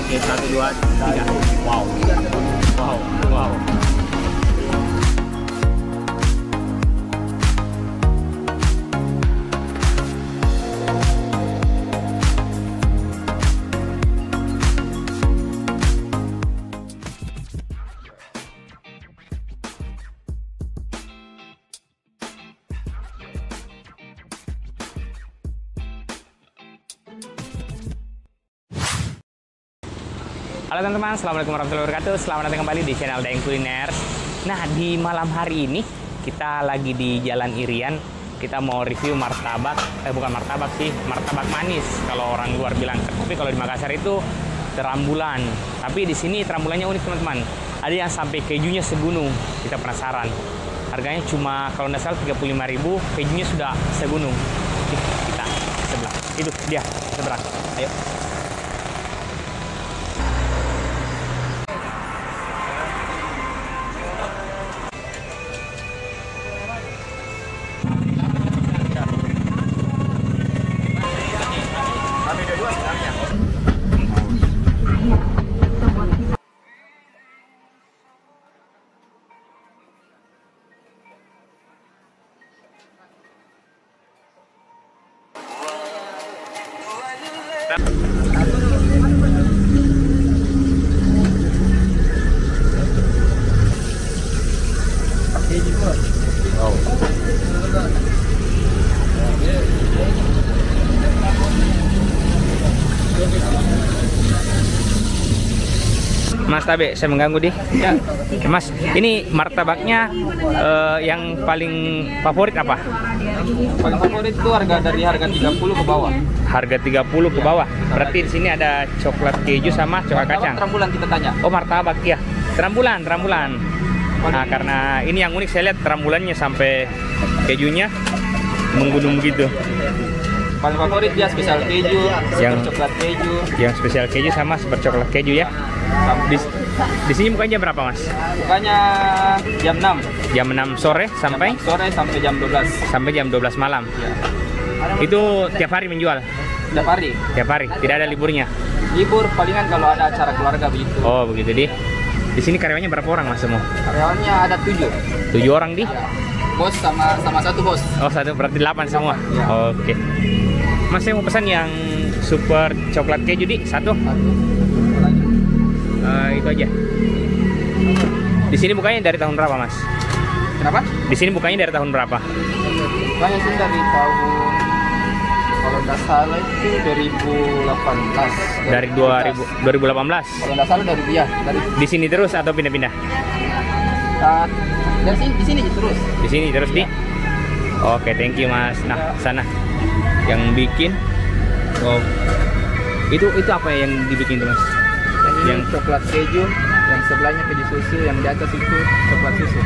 Oke, 1, 2, 3. Wow. Wow. Wow. Halo teman-teman, assalamualaikum warahmatullahi wabarakatuh. Selamat datang kembali di channel Daeng Kuliner. Nah, di malam hari ini kita lagi di Jalan Irian. Kita mau review martabak, bukan martabak sih, martabak manis kalau orang luar bilang. Tapi kalau di Makassar itu terambulan. Tapi di sini terambulannya unik teman-teman. Ada yang sampai kejunya segunung. Kita penasaran. Harganya cuma kalau nggak salah 35.000, kejunya sudah segunung. Kita sebelah. Itu dia seberang. Ayo. Mas Tabe, saya mengganggu di. Ya. Mas, ini martabaknya yang paling favorit apa? Paling favorit itu dari harga 30 ke bawah. Harga 30 ke bawah. Berarti di sini ada coklat keju sama coklat kacang. Terambulan kita tanya. Oh, martabak ya. Terambulan. Nah, karena ini yang unik saya lihat terambulannya sampai kejunya menggunung begitu. Paling favorit dia spesial keju, yang coklat keju. Yang spesial keju sama super coklat keju ya. Di sini bukanya jam berapa, Mas? Bukanya jam 6. Jam 6 sore sampai jam 12. Sampai jam 12 malam. Ya. Itu tiap hari menjual? Tiap hari. Tiap hari, tidak ada liburnya? Libur palingan kalau ada acara keluarga begitu. Oh, begitu di. Di sini karyawannya berapa orang, Mas, semua? Karyawannya ada 7. 7 orang di? Ya. Bos sama satu bos. Oh, satu berarti 8 semua. Ya. Oke. Mas, saya mau pesan yang super coklat keju di satu. Itu aja. Di sini bukanya dari tahun berapa, Mas? Kenapa? Di sini bukanya dari tahun berapa? Bukanya sih dari tahun, kalau nggak salah itu 2018. Dari 2018. Kalau nggak salah dari Di sini terus atau pindah-pindah? Di sini terus. Di sini terus di. Oke, thank you, Mas. Nah, sana yang bikin. Oh, itu apa yang dibikin tuh, Mas? Yang coklat keju, yang sebelahnya keju susu, yang di atas itu coklat susu.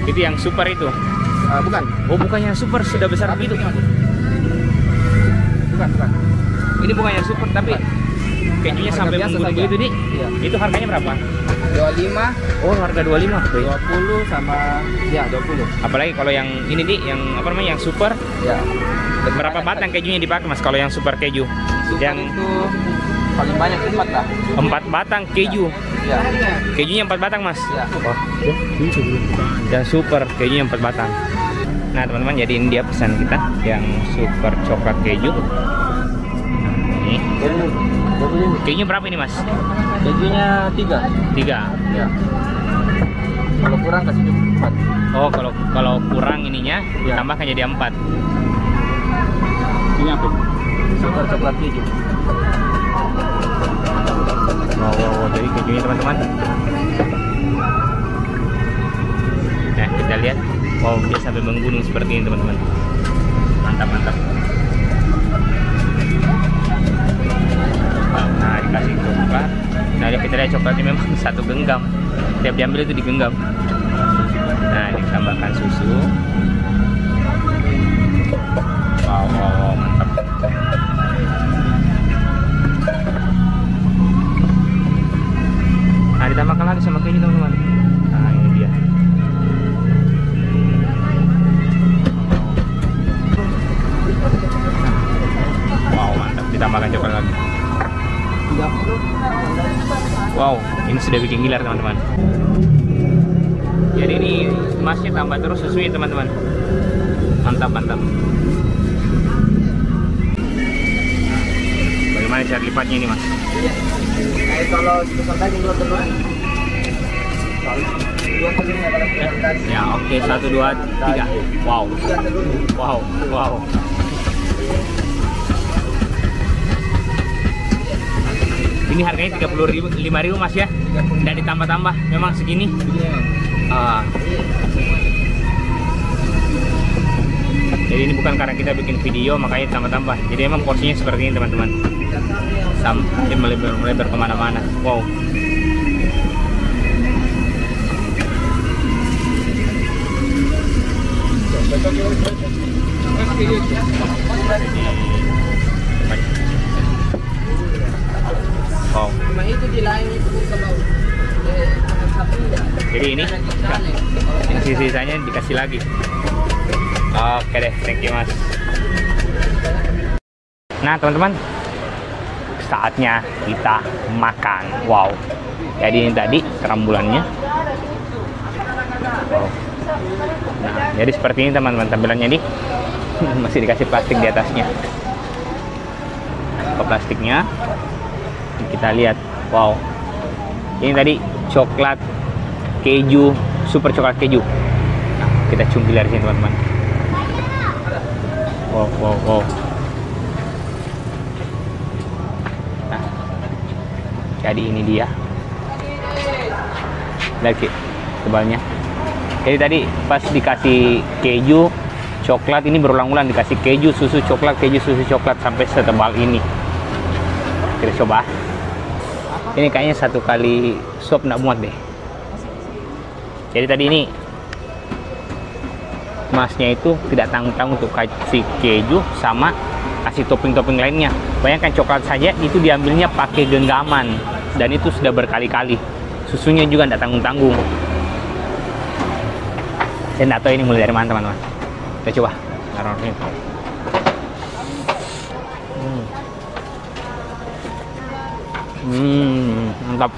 Itu yang super itu? Bukan. Oh, bukannya super sudah besar begitu? Bukan. Ini bukan yang super tapi kejunya sampai menggunung begitu nih. Iya. Itu harganya berapa? 25. Oh, harga 25. 20 sama 20. Apalagi kalau yang ini di, yang apa namanya, yang super? Ya. Berapa batang kejunya dipakai, Mas, kalau yang super keju? Super yang itu paling banyak 4 lah. 4 batang keju. Ya. Kejunya 4 batang, Mas. Ya. Oh. Dan super kejunya 4 batang. Nah, teman-teman, jadi ini dia pesan kita yang super coklat keju. Ini. Kejunya berapa ini, Mas? Kejunya 3. 3. Ya. Kalau kurang kasih 4. Oh, kalau kurang ininya, ya, tambahkan jadi 4. Ini apa? Super coklat keju. Wow, jadi kejunya teman-teman. Nah, kita lihat. Wow, dia sampai menggunung seperti ini teman-teman. Mantap. Nah, dikasih coklat. Nah, kita lihat coklatnya memang satu genggam. Tiap diambil itu digenggam. Nah, ditambahkan susu. Wow, mantap. Nah, ditambahkan lagi sama keju teman-teman. Nah, ini dia. Wow, mantap. Ditambahkan coklat lagi. Wow, ini sudah bikin gilar teman-teman. Jadi ini masnya tambah terus susunya teman-teman. Mantap, mantap. Bagaimana cara lipatnya ini mas? Kalau sebesar daging 2 telur. Ya oke, 1, 2, 3. Wow. Wow, wow. Ini harganya 35.000 mas ya? Tidak ditambah-tambah, memang segini? Jadi ini bukan karena kita bikin video makanya tambah-tambah. Jadi emang porsinya seperti ini teman-teman. Sampai melebar kemana-mana. Wow. Wow. Jadi ini sisanya dikasih lagi. Oke deh, thank you mas. Nah teman-teman, saatnya kita makan. Wow. Jadi ini tadi kerambulannya. Wow. Nah, jadi seperti ini teman-teman tampilannya nih. Masih dikasih plastik di atasnya. Ke plastiknya kita lihat. Wow. Ini tadi coklat keju, super coklat keju. Nah, kita cungkil dari sini teman-teman. Wow, wow, wow. Nah, jadi ini dia. Lihat tebalnya. Jadi tadi pas dikasih keju, coklat, ini berulang-ulang dikasih keju, susu coklat, keju, susu coklat sampai setebal ini. Kita coba. Ini kayaknya satu kali suap nggak muat deh. Jadi tadi ini masnya itu tidak tanggung-tanggung untuk kasih keju sama kasih topping-topping lainnya. Bayangkan coklat saja itu diambilnya pakai genggaman dan itu sudah berkali-kali. Susunya juga tidak tanggung-tanggung. Saya tidak tahu ini mulai dari mana teman-teman. Kita coba. Mantap.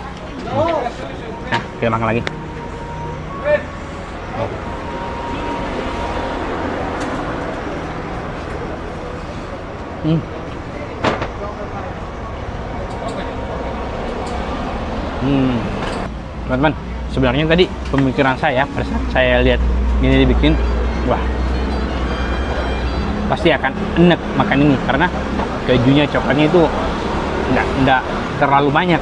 Nah, kita makan lagi. Oh. Teman-teman, sebenarnya tadi pemikiran saya pada saat saya lihat ini dibikin, wah, pasti akan enak makan ini karena kejunya, coklatnya itu enggak terlalu banyak.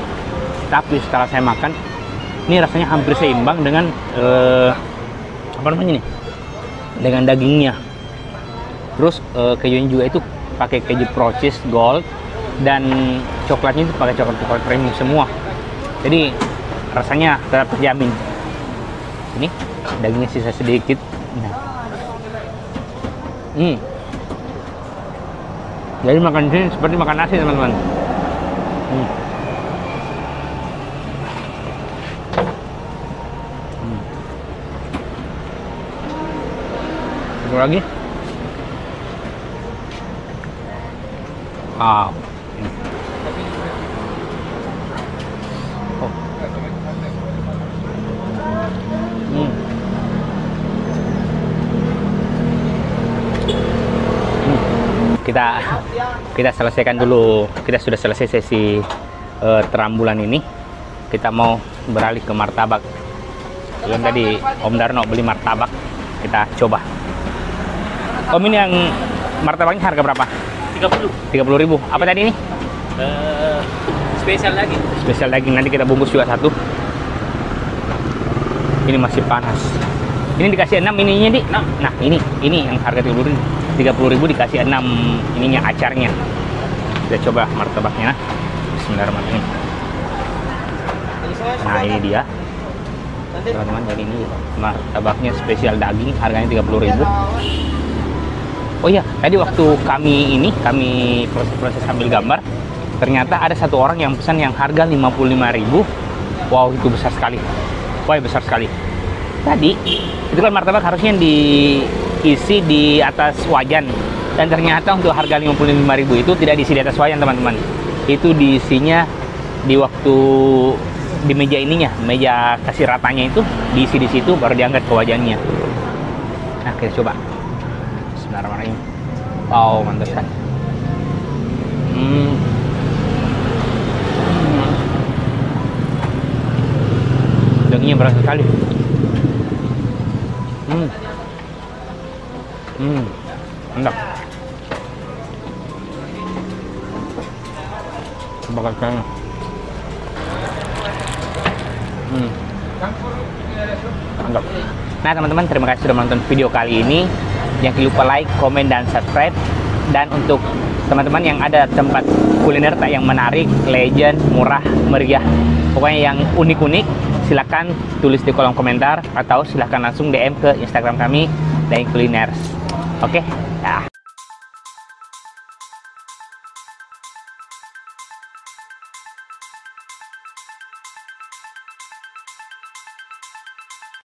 Tapi setelah saya makan, ini rasanya hampir seimbang dengan apa namanya nih? Dengan dagingnya. Terus kejunya juga itu pakai keju Proces Gold dan coklatnya itu pakai coklat premium semua. Jadi rasanya tetap terjamin. Ini dagingnya sisa sedikit. Nah. Jadi makan ini seperti makan nasi teman-teman. Satu lagi. Wow. Kita selesaikan dulu. Kita sudah selesai sesi terambulan ini. Kita mau beralih ke martabak. Belum tadi Om Darno beli martabak, kita coba. Om, ini yang martabaknya harga berapa? 30.000. Apa tadi ini? Spesial lagi. Spesial daging, nanti kita bungkus juga satu. Ini masih panas. Ini dikasih 6 ininya, Di. Nah, ini yang harga 30.000 dikasih 6 ininya, acarnya. Kita coba martabaknya. Bismillahirrahmanirrahim. Nah, ini dia. Teman-teman, jadi ini martabaknya spesial daging, harganya 30.000. Oh iya, tadi waktu kami proses ambil gambar, ternyata ada satu orang yang pesan yang harga 55.000. Wow, itu besar sekali. Wah, besar sekali. Tadi itu kan martabak harusnya diisi di atas wajan, dan ternyata untuk harga 55.000 itu tidak diisi di atas wajan teman-teman. Itu diisinya di waktu di meja ininya, meja kasih ratanya itu diisi di situ baru diangkat ke wajannya. Nah, kita coba. Bismillahirrahmanirrahim. Wow, mantap kan? Dagingnya berasa sekali. Mantap. Coba kacangnya. Mantap. Nah teman-teman, terima kasih sudah menonton video kali ini. Jangan lupa like, komen, dan subscribe. Dan untuk teman-teman yang ada tempat kuliner tak yang menarik, legend, murah, meriah, pokoknya yang unik-unik, silahkan tulis di kolom komentar atau silahkan langsung DM ke Instagram kami, Daeng Kuliners. Oke, ya.